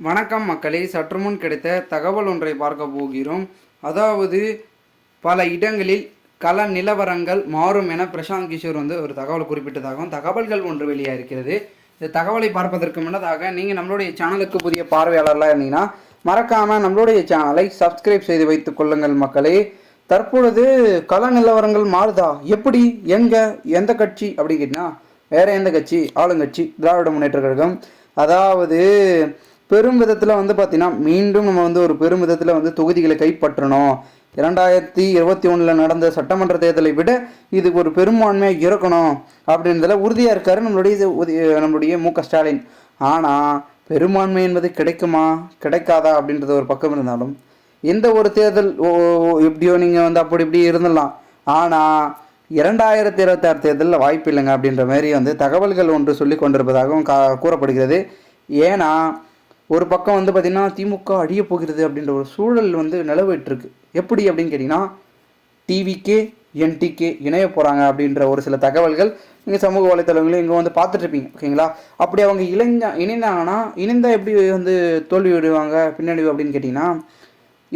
வணக்கம் மக்களே, சற்று முன் கிடைத்த தகவல் ஒன்றை பார்க்க போகிறோம். அதாவது பல இடங்களில் கள நிலவரங்கள் மாறும் என பிரசாந்த் கிஷோர் ஒரு தகவல் குறிப்பிட்டதாகவும் தகவல்கள் ஒன்று வெளியாக இருக்கிறது. இந்த தகவலை பார்ப்பதற்கு முன்னதாக நீங்கள் நம்மளுடைய சேனலுக்கு புதிய பார்வையாளர்களாக இருந்தீங்கன்னா மறக்காமல் நம்மளுடைய சேனலை சப்ஸ்கிரைப் செய்து வைத்துக் கொள்ளுங்கள் மக்களே. தற்பொழுது கள நிலவரங்கள் மாறுதா? எப்படி, எங்கே, எந்த கட்சி அப்படின்னு கேட்டிங்கன்னா வேறு எந்த கட்சி, ஆளுங்கட்சி திராவிட முன்னேற்ற கழகம். அதாவது பெரும் விதத்தில் பார்த்தீங்கன்னா மீண்டும் நம்ம ஒரு பெரும் விதத்தில் தொகுதிகளை கைப்பற்றணும். 2021 நடந்த சட்டமன்ற தேர்தலை விட இதுக்கு ஒரு பெரும்பான்மையாக இருக்கணும் அப்படின்றதுல உறுதியாக இருக்காரு நம்மளுடைய மு.க. ஸ்டாலின். ஆனால் பெரும்பான்மை என்பது கிடைக்குமா கிடைக்காதா அப்படின்றது ஒரு பக்கம் இருந்தாலும் எந்த ஒரு தேர்தல் எப்படியோ நீங்கள் அப்படி இப்படி இருந்துடலாம். ஆனால் 2026 தேர்தலில் வாய்ப்பு இல்லைங்க அப்படின்ற மாதிரி தகவல்கள் ஒன்று சொல்லி கொண்டிருப்பதாகவும் கூறப்படுகிறது. ஏன்னா ஒரு பக்கம் பார்த்திங்கன்னா திமுக அழிய போகிறது அப்படின்ற ஒரு சூழல் நிலவிட்டுருக்கு. எப்படி அப்படின்னு கேட்டிங்கன்னா டிவிகே என்டிகே இணைய போகிறாங்க அப்படின்ற ஒரு சில தகவல்கள் நீங்கள் சமூக வலைத்தளங்களும் இங்கே பார்த்துட்ருப்பீங்க, ஓகேங்களா? அப்படி அவங்க இணைந்தாங்கன்னா இணைந்தால் எப்படி தோல்வி விடுவாங்க பின்னாடி அப்படின்னு கேட்டிங்கன்னா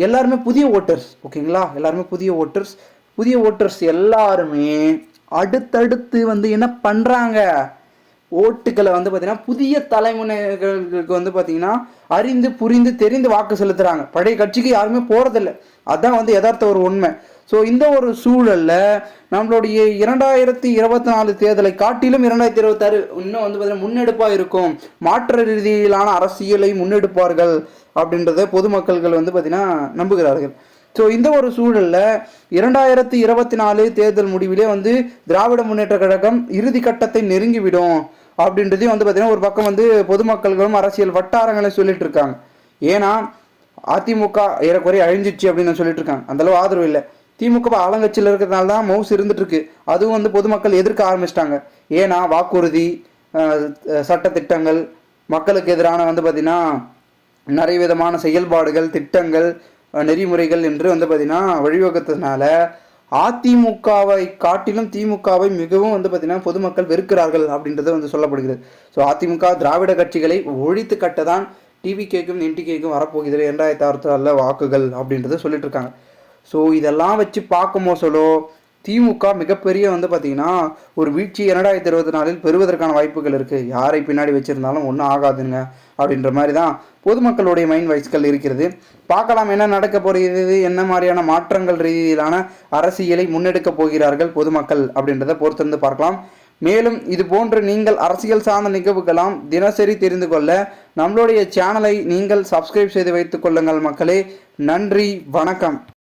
எல்லாருமே புதிய ஓட்டர்ஸ், ஓகேங்களா? எல்லாருமே புதிய ஓட்டர்ஸ் எல்லாருமே அடுத்தடுத்து என்ன பண்ணுறாங்க, ஓட்டுக்களை பார்த்திங்கன்னா புதிய தலைமுறைகளுக்கு பார்த்திங்கன்னா அறிந்து புரிந்து தெரிந்து வாக்கு செலுத்துகிறாங்க. பழைய கட்சிக்கு யாருமே போகிறதில்ல. அதுதான் யதார்த்த ஒரு உண்மை. ஸோ இந்த ஒரு சூழலில் நம்மளுடைய 2024 தேர்தலை காட்டிலும் 2026 இன்னும் பார்த்திங்கன்னா முன்னெடுப்பாக இருக்கும். மாற்று ரீதியிலான அரசியலை முன்னெடுப்பார்கள் அப்படின்றத பொதுமக்கள்கள் பார்த்திங்கன்னா நம்புகிறார்கள். ஸோ இந்த ஒரு சூழலில் 2024 தேர்தல் முடிவிலே திராவிட முன்னேற்ற கழகம் இறுதி கட்டத்தை நெருங்கிவிடும் அப்படின்றதையும் பார்த்தீங்கன்னா ஒரு பக்கம் பொதுமக்கள்களும் அரசியல் வட்டாரங்களையும் சொல்லிட்டு இருக்காங்க. ஏன்னா அதிமுக ஏறக்குறைய அழிஞ்சிச்சு அப்படின்னு சொல்லிட்டு இருக்காங்க. அந்தளவு ஆதரவு இல்லை. திமுக ஆளுங்கட்சியில் இருக்கிறதுனால தான் மவுஸ் இருந்துட்டு இருக்கு. அதுவும் பொதுமக்கள் எதிர்க்க ஆரம்பிச்சிட்டாங்க. ஏன்னா வாக்குறுதி, சட்டத்திட்டங்கள், மக்களுக்கு எதிரான பார்த்தீங்கன்னா நிறைய விதமான செயல்பாடுகள், திட்டங்கள், நெறிமுறைகள் என்று பார்த்தீங்கன்னா வழிவகுத்ததுனால அதிமுகவை காட்டிலும் திமுகவை மிகவும் பார்த்தீங்கன்னா பொதுமக்கள் வெறுக்கிறார்கள் அப்படின்றது சொல்லப்படுகிறது. ஸோ அதிமுக திராவிட கட்சிகளை ஒழித்து கட்டதான் டிவிகேக்கும் என்டிகேக்கும் வரப்போகிறது 2026 வாக்குகள் அப்படின்றத சொல்லிட்டு இருக்காங்க. ஸோ இதெல்லாம் வச்சு பார்க்கும்போது திமுக மிகப்பெரிய பார்த்தீங்கன்னா ஒரு வீழ்ச்சி 2024 பெறுவதற்கான வாய்ப்புகள் இருக்குது. யாரை பின்னாடி வச்சுருந்தாலும் ஒன்றும் ஆகாதுங்க அப்படின்ற மாதிரி தான் பொதுமக்களுடைய மைண்ட் வாய்ஸ்கள் இருக்கிறது. பார்க்கலாம் என்ன நடக்க போகிறது, என்ன மாதிரியான மாற்றங்கள் ரீதியிலான அரசியலை முன்னெடுக்க போகிறார்கள் பொதுமக்கள் அப்படின்றத பொறுத்திருந்து பார்க்கலாம். மேலும் இது போன்று நீங்கள் அரசியல் சார்ந்த நிகழ்வுகளாம் தினசரி தெரிந்து கொள்ள நம்மளுடைய சேனலை நீங்கள் சப்ஸ்கிரைப் செய்து வைத்துக் கொள்ளுங்கள் மக்களே. நன்றி, வணக்கம்.